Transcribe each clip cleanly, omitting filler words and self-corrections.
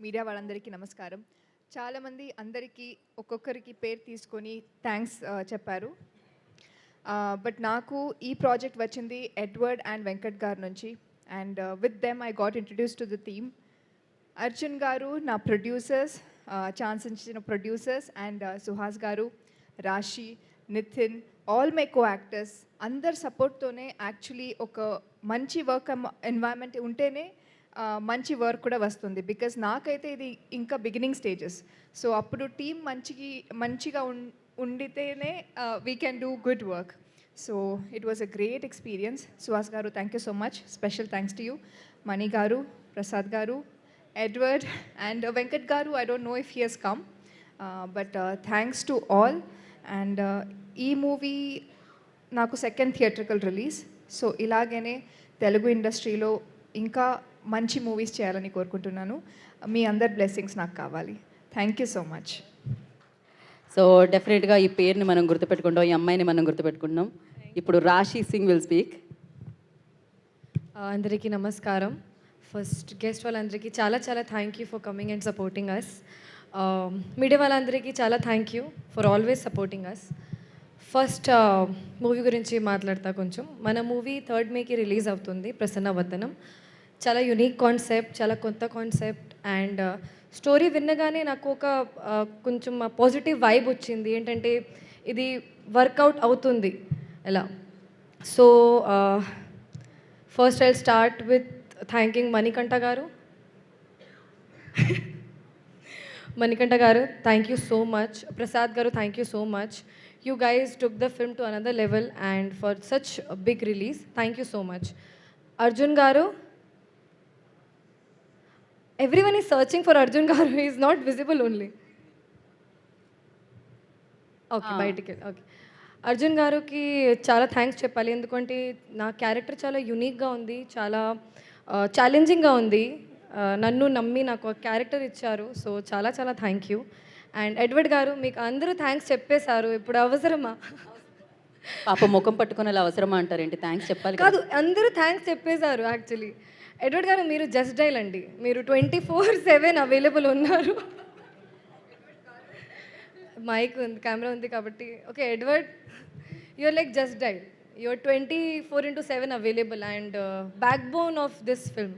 Media వాళ్ళందరికీ నమస్కారం. చాలామంది అందరికీ ఒక్కొక్కరికి పేరు తీసుకొని థ్యాంక్స్ చెప్పారు. బట్ నాకు ఈ ప్రాజెక్ట్ వచ్చింది ఎడ్వర్డ్ అండ్ వెంకట్ గారి నుంచి. And with them I got introduce to the team. Arjun గారు నా ప్రొడ్యూసర్స్, ఛాన్స్ ఇచ్చిన ప్రొడ్యూసర్స్, అండ్ సుహాస్ గారు, Rashi, Nithin, all my co actors అందరి సపోర్ట్తోనే యాక్చువల్లీ ఒక మంచి వర్క్ ఎన్వైరన్మెంట్ ఉంటేనే మంచి వర్క్ కూడా వస్తుంది. బికాజ్ నాకైతే ఇది ఇంకా బిగినింగ్ స్టేజెస్. సో అప్పుడు టీం మంచిగా ఉండితేనే we can do good work. So it was a great experience. Suhas గారు, thank you so much. Special thanks to you. Mani గారు, ప్రసాద్ గారు, ఎడ్వర్డ్ అండ్ వెంకట్ గారు. I don't know if he has come, but thanks to all. And ఈ movie నాకు second theatrical release. So ఇలాగనే తెలుగు ఇండస్ట్రీలో ఇంకా మంచి మూవీస్ చేయాలని కోరుకుంటున్నాను. మీ అందరి బ్లెస్సింగ్స్ నాకు కావాలి. Thank you so much. So డెఫినెట్గా ఈ పేరుని మనం గుర్తుపెట్టుకుంటాం, ఈ అమ్మాయిని మనం గుర్తుపెట్టుకుంటాం. ఇప్పుడు రాశి సింగ్ విల్ స్పీక్. అందరికీ నమస్కారం. ఫస్ట్ గెస్ట్ వాళ్ళందరికీ చాలా చాలా thank you for coming and supporting us. Media వాళ్ళందరికీ చాలా thank you for always supporting us. First movie గురించి మాట్లాడతా కొంచెం. మన మూవీ 3rd మేకి రిలీజ్ అవుతుంది, ప్రసన్న వదనం. చాలా యునిక్ కాన్సెప్ట్, చాలా కొత్త కాన్సెప్ట్. అండ్ స్టోరీ విన్నగానే నాకు ఒక కొంచెం పాజిటివ్ వైబ్ వచ్చింది. ఏంటంటే ఇది వర్కౌట్ అవుతుంది ఎలా. So first I start with thanking Manikanta గారు. మణికంఠ గారు, thank you so much. Prasad గారు, thank you so much. You guys took the film to another level and for such a big release. Thank you so much. Arjun Garu, everyone is searching for Arjun Garu. He is not visible only. Okay, బయటికి. Okay, Arjun గారుకి చాలా thanks చెప్పాలి. ఎందుకంటే నా character చాలా యూనిక్గా ఉంది, చాలా ఛాలెంజింగ్గా ఉంది. నన్ను నమ్మి నాకు ఒక క్యారెక్టర్ ఇచ్చారు. సో చాలా చాలా థ్యాంక్ యూ. అండ్ ఎడ్వర్డ్ గారు, మీకు అందరూ థ్యాంక్స్ చెప్పేశారు, ఇప్పుడు అవసరమా? పాప ముఖం పట్టుకుని అలా అవసరమా అంటారేంటి? థ్యాంక్స్ చెప్పాలి కాదు, అందరూ థ్యాంక్స్ చెప్పేశారు యాక్చువల్లీ. ఎడ్వర్డ్ గారు, మీరు జస్ట్ డైల్ అండి, మీరు 24/7 అవైలబుల్ ఉన్నారు. మైక్ ఉంది, కెమెరా ఉంది కాబట్టి. Okay Edward, you're like just dial. You're 24/7 available and backbone of this film.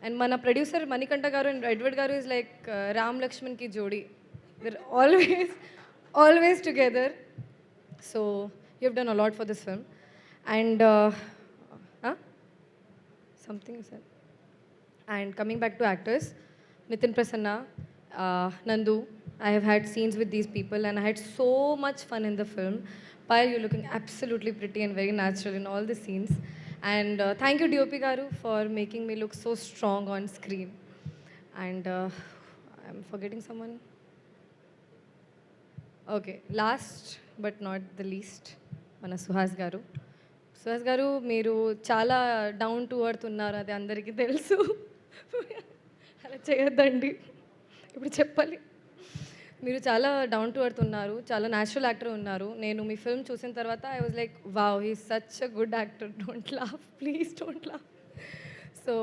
And మన ప్రొడ్యూసర్ మణికంఠ గారు అండ్ ఎడ్వర్డ్ గారు ఈజ్ లైక్ రామ్ లక్ష్మణ్కి జోడీ. They're always together. So you've done a lot for this film. And something you said. And coming back to actors, Nitin Prasanna, Nandu, I have had scenes with these people and I had so much fun in the film. Payal, you're looking absolutely pretty and very natural in all the scenes. And thank you DOP Garu for making me look so strong on screen. And I'm forgetting someone. Okay, last but not the least మన సుహాస్ గారు. సుహాస్ గారు, మీరు చాలా down to earth ఉన్నారు, అది అందరికీ తెలుసు. అలా చేయొద్దండి, ఇప్పుడు చెప్పాలి. మీరు చాలా డౌన్ టు ఎర్త్ ఉన్నారు, చాలా న్యాచురల్ యాక్టర్ ఉన్నారు. నేను మీ ఫిల్మ్ చూసిన తర్వాత I was like wow, he such a good actor. Don't laugh, please don't laugh. So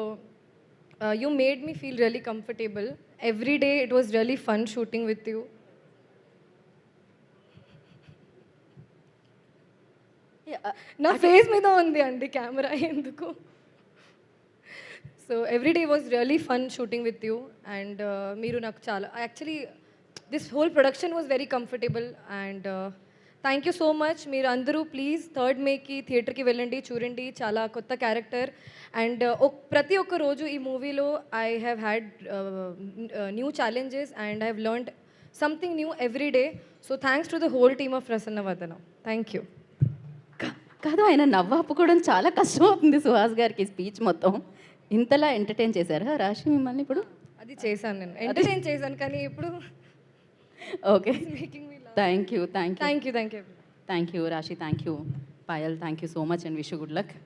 you made me feel really comfortable. Every day it was really fun shooting with you. నా face మీద ఉంది అండి camera, ఎందుకు? So every day was really fun shooting with you. And మీరు నాకు చాలా actually this whole production was very comfortable. And thank you so much. మీరు అందరూ ప్లీజ్ 3rd మేకి థియేటర్కి వెళ్ళండి, చూడండి. చాలా కొత్త క్యారెక్టర్. అండ్ ప్రతి ఒక్క రోజు ఈ మూవీలో I have had new challenges and I have learned something new every day. So thanks to the whole team of Prasanna Vadanam. Thank you. కాదు, ఆయన నవ్వాపుకోవడం చాలా కష్టం అవుతుంది సుహాస్ గారికి. స్పీచ్ మొత్తం ఇంతలా ఎంటర్టైన్ చేశారా రాశి మిమ్మల్ని? ఇప్పుడు అది చేశాను, నేను ఎంటర్టైన్ చేశాను, కానీ ఇప్పుడు okay. Thank you thank you Rashi. Thank you Payal. Thank you so much and wish you good luck.